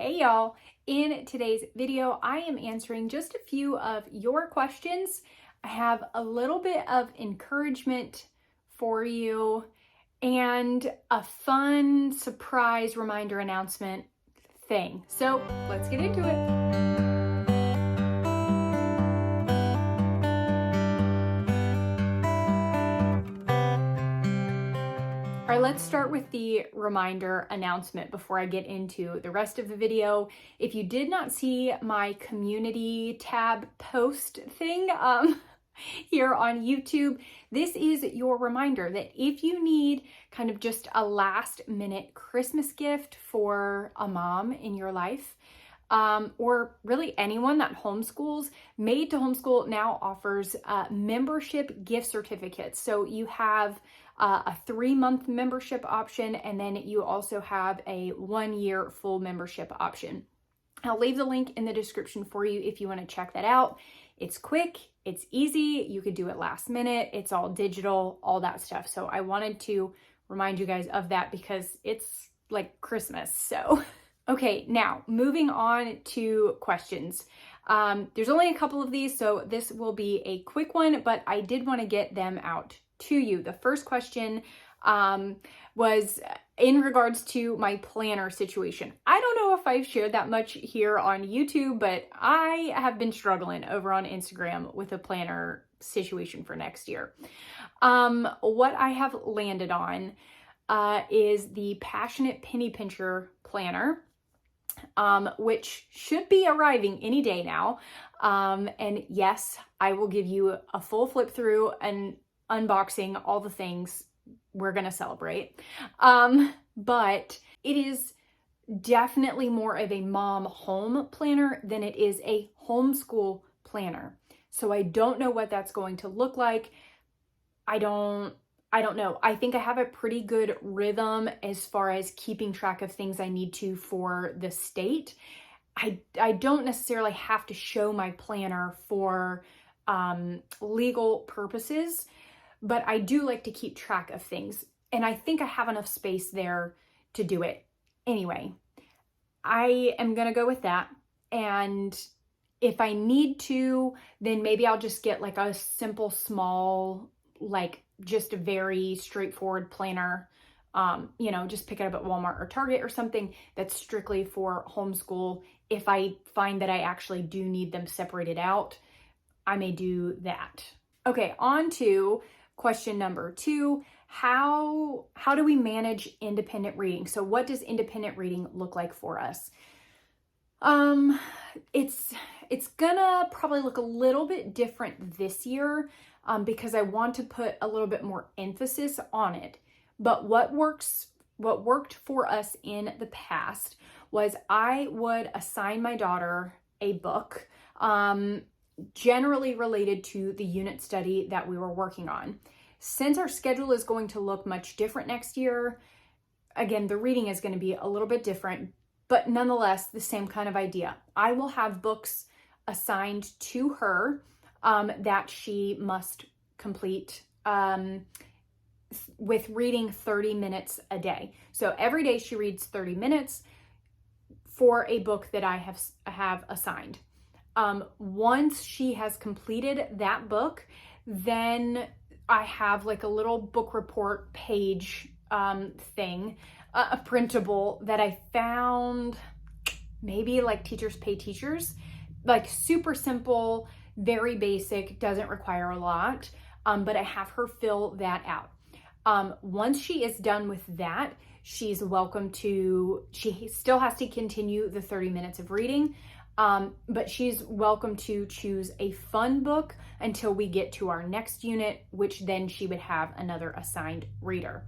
Hey y'all, in today's video, I am answering just a few of your questions. I have a little bit of encouragement for you and a fun surprise reminder announcement thing. So let's get into it. All right, let's start with the reminder announcement before I get into the rest of the video. If you did not see my community tab post thing here on YouTube, this is your reminder that if you need kind of just a last minute Christmas gift for a mom in your life, or really anyone that homeschools, Made to Homeschool now offers membership gift certificates. So you have a 3-month membership option, and then you also have a 1-year full membership option. I'll leave the link in the description for you if you want to check that out. It's quick, it's easy, you could do it last minute, it's all digital, all that stuff. So I wanted to remind you guys of that because it's like Christmas, so. Okay, now moving on to questions. There's only a couple of these, so this will be a quick one, but I did want to get them out to you. The first question was in regards to my planner situation. I don't know if I've shared that much here on YouTube, but I have been struggling over on Instagram with a planner situation for next year. What I have landed on is the Passionate Penny Pincher planner, which should be arriving any day now. And yes, I will give you a full flip through and unboxing all the things we're going to celebrate. But it is definitely more of a mom home planner than it is a homeschool planner. So I don't know what that's going to look like. I don't know. I think I have a pretty good rhythm as far as keeping track of things I need to for the state. I don't necessarily have to show my planner for legal purposes, but I do like to keep track of things. And I think I have enough space there to do it. Anyway, I am going to go with that. And if I need to, then maybe I'll just get like a simple, small, like just a very straightforward planner, just pick it up at Walmart or Target or something that's strictly for homeschool. If I find that I actually do need them separated out, I may do that. Okay, on to question number 2. How do we manage independent reading? So what does independent reading look like for us? It's gonna probably look a little bit different this year because I want to put a little bit more emphasis on it. But what worked for us in the past was I would assign my daughter a book, generally related to the unit study that we were working on. Since our schedule is going to look much different next year, again, the reading is going to be a little bit different, but nonetheless, the same kind of idea. I will have books assigned to her that she must complete with reading 30 minutes a day. So every day she reads 30 minutes for a book that I have assigned. Once she has completed that book, then I have like a little book report page thing, a printable that I found maybe like Teachers Pay Teachers, like super simple, very basic, doesn't require a lot, but I have her fill that out. Once she is done with that, she still has to continue the 30 minutes of reading, but she's welcome to choose a fun book until we get to our next unit, which then she would have another assigned reader.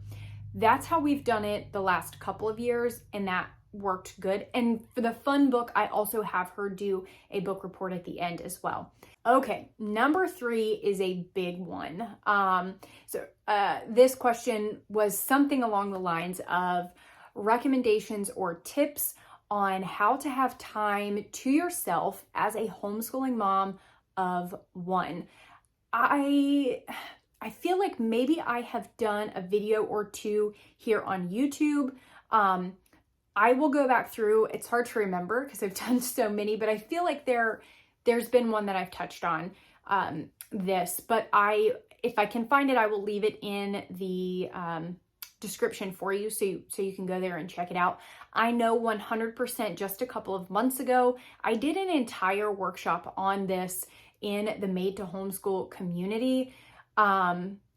That's how we've done it the last couple of years, and that worked good. And for the fun book, I also have her do a book report at the end as well. Okay, number 3 is a big one. This question was something along the lines of recommendations or tips on how to have time to yourself as a homeschooling mom of 1. I feel like maybe I have done a video or 2 here on YouTube. I will go back through. It's hard to remember because I've done so many, but I feel like there's been one that I've touched on this, but if I can find it, I will leave it in the description for you so you can go there and check it out. I know 100% just a couple of months ago, I did an entire workshop on this in the Made to Homeschool community.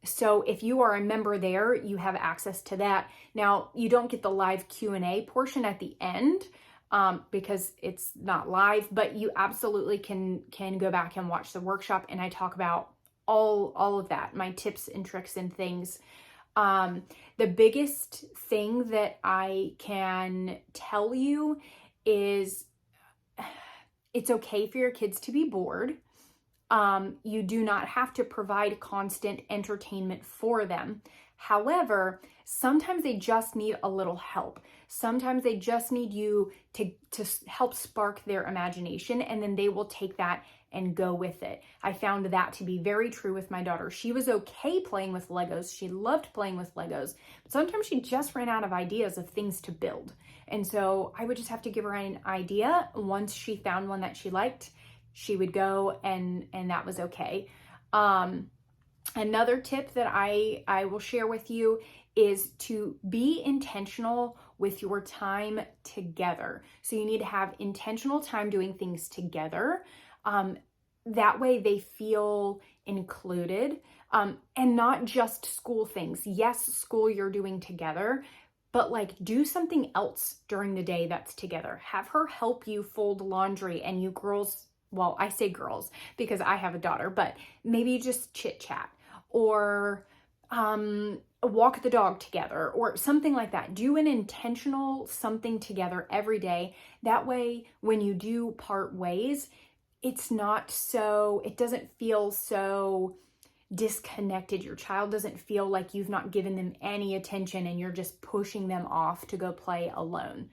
So if you are a member there, you have access to that. Now, you don't get the live Q&A portion at the end because it's not live, but you absolutely can go back and watch the workshop, and I talk about all of that, my tips and tricks and things. The biggest thing that I can tell you is it's okay for your kids to be bored. You do not have to provide constant entertainment for them. However, sometimes they just need a little help. Sometimes they just need you to help spark their imagination, and then they will take that and go with it. I found that to be very true with my daughter. She was okay playing with Legos. She loved playing with Legos, but sometimes she just ran out of ideas of things to build. And so I would just have to give her an idea. Once she found one that she liked, she would go, and that was okay. Another tip that I will share with you is to be intentional with your time together. So you need to have intentional time doing things together. That way they feel included, and not just school things. Yes, school you're doing together, but like do something else during the day that's together. Have her help you fold laundry, and you girls, well, I say girls because I have a daughter, but maybe just chit chat or walk the dog together or something like that. Do an intentional something together every day. That way, when you do part ways, it doesn't feel so disconnected. Your child doesn't feel like you've not given them any attention and you're just pushing them off to go play alone.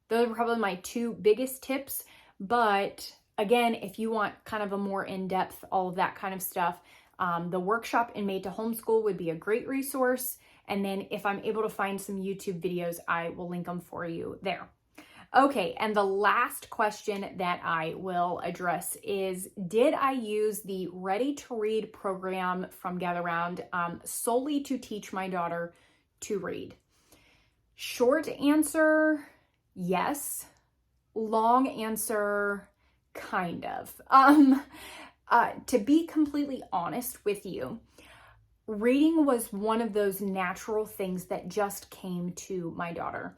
Those are probably my two biggest tips. But again, if you want kind of a more in-depth, all of that kind of stuff, the workshop in Made to Homeschool would be a great resource. And then if I'm able to find some YouTube videos, I will link them for you there. Okay, and the last question that I will address is, did I use the Ready to Read program from Gather Round solely to teach my daughter to read? Short answer, yes. Long answer, kind of. To be completely honest with you, reading was one of those natural things that just came to my daughter.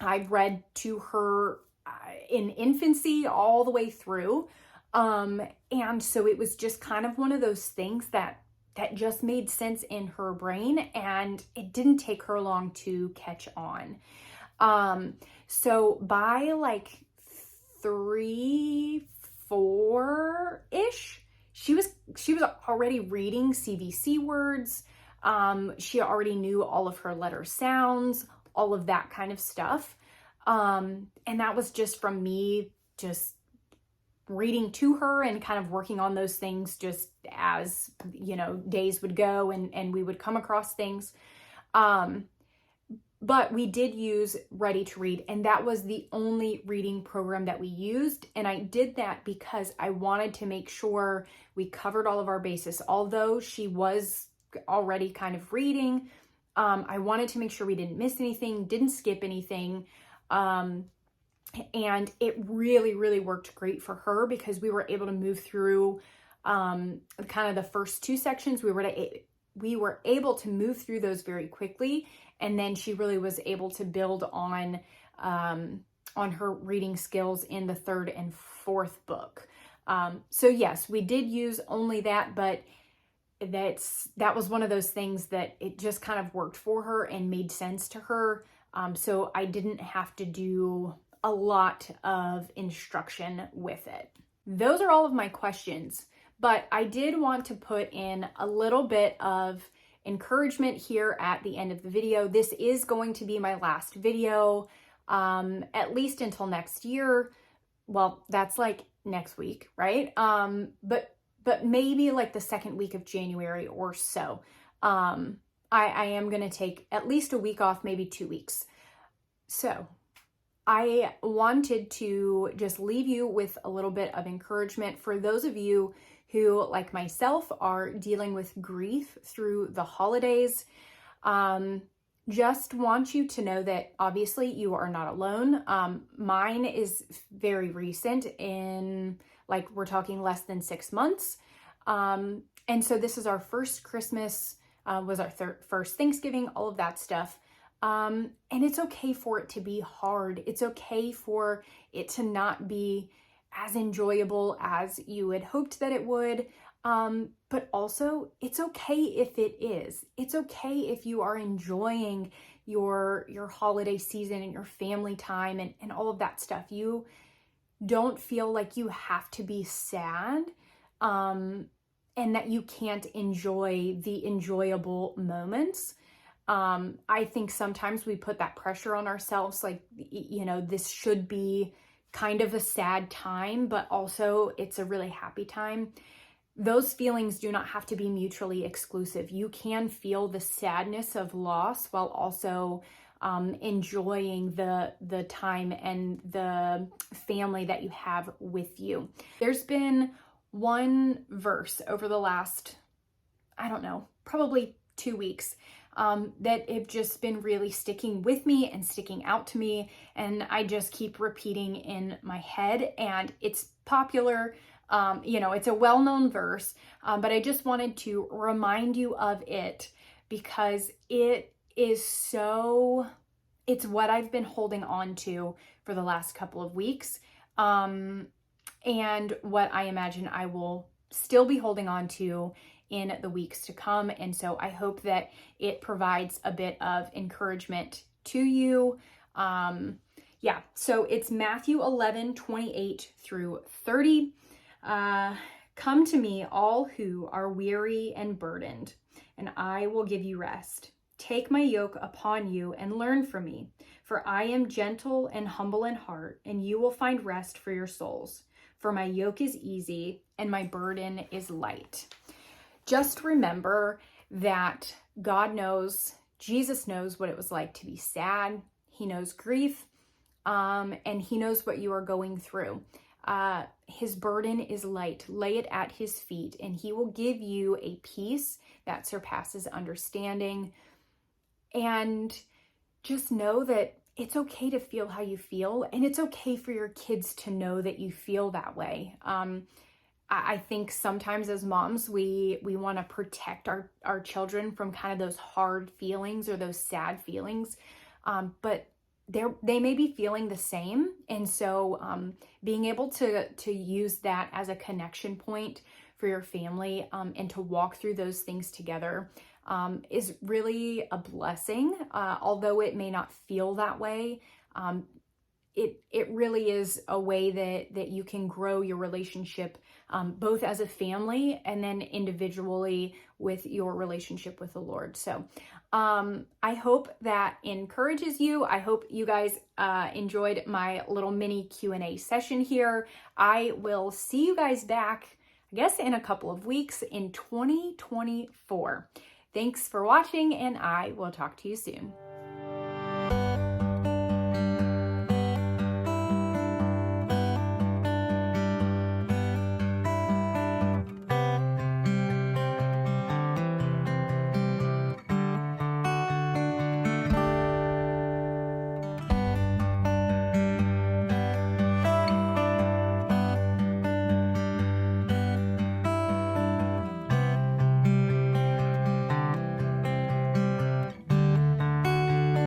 I've read to her in infancy all the way through. And so it was just kind of one of those things that just made sense in her brain, and it didn't take her long to catch on. So by like 3, 4-ish, she was already reading CVC words. She already knew all of her letter sounds, all of that kind of stuff. And that was just from me just reading to her and kind of working on those things just as, days would go and we would come across things. But we did use Ready to Read, and that was the only reading program that we used. And I did that because I wanted to make sure we covered all of our bases. Although she was already kind of reading, I wanted to make sure we didn't miss anything, didn't skip anything. And it really, really worked great for her because we were able to move through kind of the first 2 sections. We were able to move through those very quickly. And then she really was able to build on her reading skills in the 3rd and 4th book. So yes, we did use only that, but that was one of those things that it just kind of worked for her and made sense to her. So I didn't have to do a lot of instruction with it. Those are all of my questions, but I did want to put in a little bit of encouragement here at the end of the video. This is going to be my last video, at least until next year. Well, that's like next week, right? But maybe like the 2nd week of January or so. I am going to take at least a week off, maybe 2 weeks. So I wanted to just leave you with a little bit of encouragement for those of you who, like myself, are dealing with grief through the holidays. Just want you to know that obviously you are not alone. Mine is very recent, in like we're talking less than 6 months. And so this is our first Christmas, was our first Thanksgiving, all of that stuff. And it's okay for it to be hard. It's okay for it to not be as enjoyable as you had hoped that it would. But also it's okay if it is. It's okay if you are enjoying your holiday season and your family time and all of that stuff. You don't feel like you have to be sad, and that you can't enjoy the enjoyable moments. I think sometimes we put that pressure on ourselves, like, this should be kind of a sad time, but also it's a really happy time. Those feelings do not have to be mutually exclusive. You can feel the sadness of loss while also enjoying the time and the family that you have with you. There's been one verse over the last, I don't know, probably 2 weeks, that have just been really sticking with me and sticking out to me. And I just keep repeating in my head, and it's popular. It's a well-known verse, but I just wanted to remind you of it because it is it's what I've been holding on to for the last couple of weeks. And what I imagine I will still be holding on to in the weeks to come. And so I hope that it provides a bit of encouragement to you. So it's Matthew 11:28 through 30. Come to me, all who are weary and burdened, and I will give you rest. Take my yoke upon you and learn from me, for I am gentle and humble in heart, and you will find rest for your souls. For my yoke is easy and my burden is light. Just remember that God knows, Jesus knows what it was like to be sad. He knows grief, and he knows what you are going through. His burden is light. Lay it at his feet, and he will give you a peace that surpasses understanding. And just know that it's okay to feel how you feel, and it's okay for your kids to know that you feel that way. I think sometimes as moms, we want to protect our children from kind of those hard feelings or those sad feelings, but they may be feeling the same. And so being able to use that as a connection point for your family, and to walk through those things together, is really a blessing. Although it may not feel that way, it really is a way that you can grow your relationship, both as a family and then individually with your relationship with the Lord. So I hope that encourages you. I hope you guys enjoyed my little mini Q&A session here. I will see you guys back, I guess, in a couple of weeks in 2024. Thanks for watching, and I will talk to you soon.